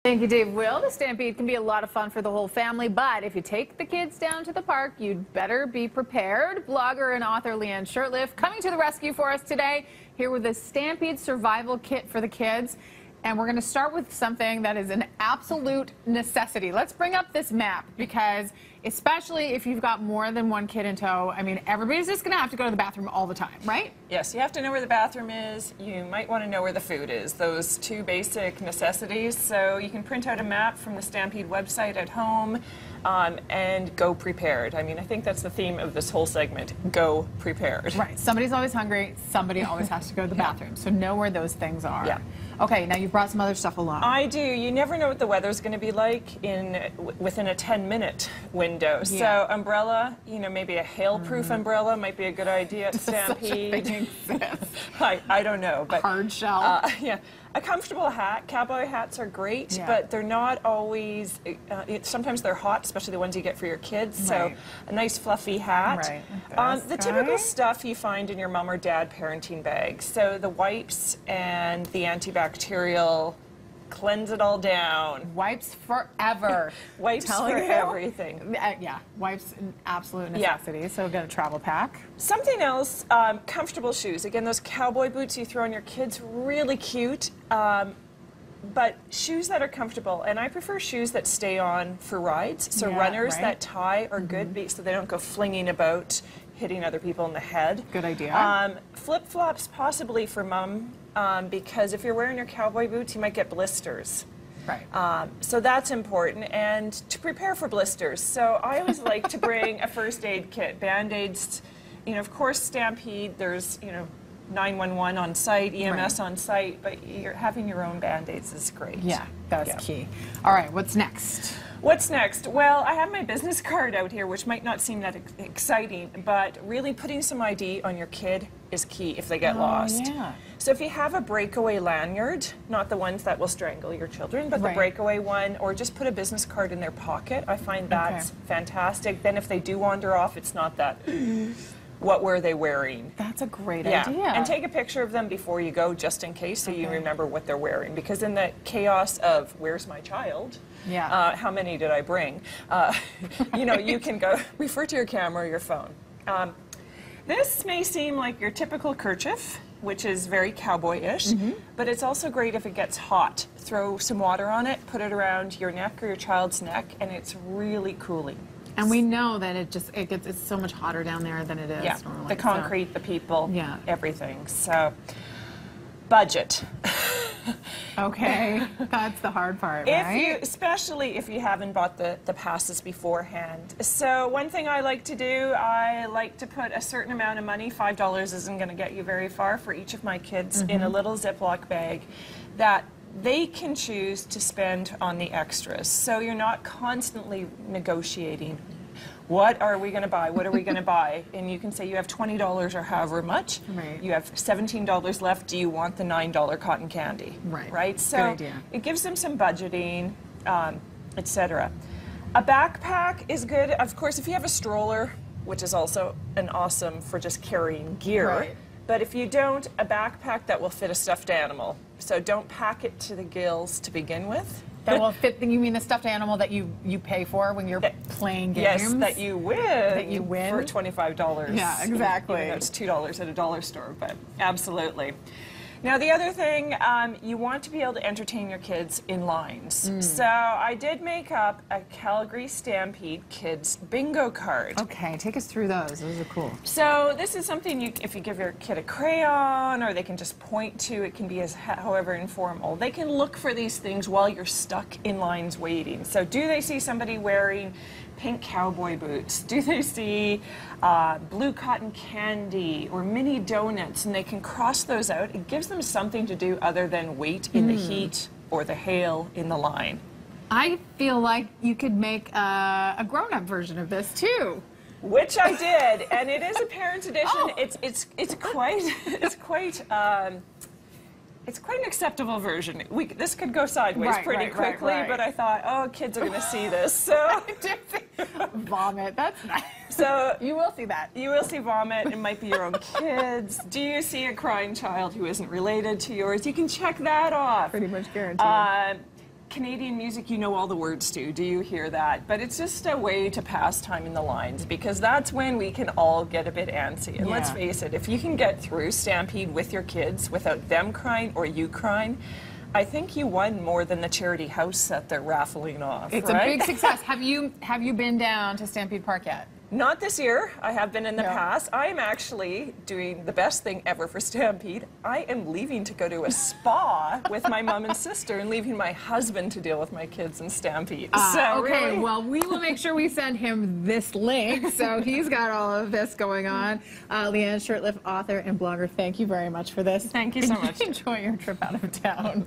Thank you, Dave. Will, the Stampede can be a lot of fun for the whole family, but if you take the kids down to the park, you'd better be prepared. Blogger and author Leanne Shirtliffe coming to the rescue for us today, here with a Stampede survival kit for the kids. And we're going to start with something that is an absolute necessity. Let's bring up this map because especially if you've got more than one kid in tow, I mean, everybody's just going to have to go to the bathroom all the time, right? Yes, you have to know where the bathroom is. You might want to know where the food is. Those two basic necessities. So you can print out a map from the Stampede website at home and go prepared. I mean, I think that's the theme of this whole segment. Go prepared. Right. Somebody's always hungry. Somebody always has to go to the bathroom. So know where those things are. Yeah. Okay, now you've brought some other stuff along. I do. You never know what the weather's going to be like within a 10-minute window. Yeah. So umbrella, you know, maybe a hail-proof umbrella might be a good idea at Stampede. I don't know, but hard shell. Yeah, a comfortable hat. Cowboy hats are great, but they're not always. Sometimes they're hot, especially the ones you get for your kids. So a nice fluffy hat. Right. The typical stuff you find in your mom or dad parenting bag. So the wipes and the antibacterial. Cleanse it all down. Wipes forever. Wipes for everything. Yeah, wipes an absolute necessity. So get a travel pack. Something else, comfortable shoes. Again, those cowboy boots you throw on your kids, really cute. But shoes that are comfortable, and I prefer shoes that stay on for rides. So runners that tie are good, so they don't go flinging about, hitting other people in the head. Good idea. Flip-flops possibly for mom, because if you're wearing your cowboy boots, you might get blisters. Right. So that's important, and to prepare for blisters. So I always like to bring a first aid kit, Band-Aids. You know, of course, Stampede, there's, you know, 911 on site, EMS on site, but having your own Band-Aids is great. Yeah, that's key. All right, what's next? What's next? Well, I have my business card out here, which might not seem that exciting, but really putting some ID on your kid is key if they get lost. Yeah. So if you have a breakaway lanyard, not the ones that will strangle your children, but the breakaway one, or just put a business card in their pocket, I find that's fantastic. Then if they do wander off, it's not that... What were they wearing? That's a great idea. And take a picture of them before you go, just in case, so you remember what they're wearing. Because in the chaos of, where's my child? How many did I bring? You know, you can go, refer to your camera or your phone. This may seem like your typical kerchief, which is very cowboy-ish, but it's also great if it gets hot. Throw some water on it, put it around your neck or your child's neck, and it's really cooling. And we know that it's so much hotter down there than it is normally. The concrete, the people, everything. So, budget. Okay, that's the hard part, right? Especially if you haven't bought the passes beforehand. So one thing I like to do, I like to put a certain amount of money, $5 isn't going to get you very far, for each of my kids in a little Ziploc bag that they can choose to spend on the extras. So you're not constantly negotiating. What are we going to buy? What are we going to buy? And you can say you have $20 or however much. You have $17 left. Do you want the $9 cotton candy? Right? So good idea. It gives them some budgeting, etc. A backpack is good. Of course, if you have a stroller, which is also an awesome for just carrying gear. But if you don't, a backpack that will fit a stuffed animal. So don't pack it to the gills to begin with. That will fit. You mean the stuffed animal that you pay for when you're playing games? Yes, that you win. That you win for $25. Yeah, exactly. Even though it's $2 at a dollar store, but absolutely. Now the other thing, you want to be able to entertain your kids in lines. So I did make up a Calgary Stampede Kids bingo card. Okay, take us through those. Those are cool. So this is something if you give your kid a crayon, or they can just point to, it can be as however informal. They can look for these things while you're stuck in lines waiting. So do they see somebody wearing pink cowboy boots? Do they see blue cotton candy or mini donuts? And they can cross those out. It gives them something to do other than wait in the heat or the hail in the line. I feel like you could make a grown-up version of this too. Which I did, and it is a parents' edition. It's quite an acceptable version. This could go sideways pretty quickly, but I thought, oh, kids are going to see this. So vomit. That's nice. So you will see that. You will see vomit. It might be your own kids. Do you see a crying child who isn't related to yours? You can check that off. Pretty much guaranteed. Canadian music, you know all the words to. Do you hear that? But it's just a way to pass time in the lines, because that's when we can all get a bit antsy. And let's face it, if you can get through Stampede with your kids without them crying or you crying, I think you won more than the charity house that they're raffling off. It's a big success. Have you been down to Stampede Park yet? Not this year. I have been in the past. I am actually doing the best thing ever for Stampede. I am leaving to go to a spa with my mom and sister and leaving my husband to deal with my kids in Stampede. Okay, really, well, we will make sure we send him this link, so he's got all of this going on. Leanne Shirtliffe, author and blogger, thank you very much for this. Thank you so much. Enjoy your trip out of town.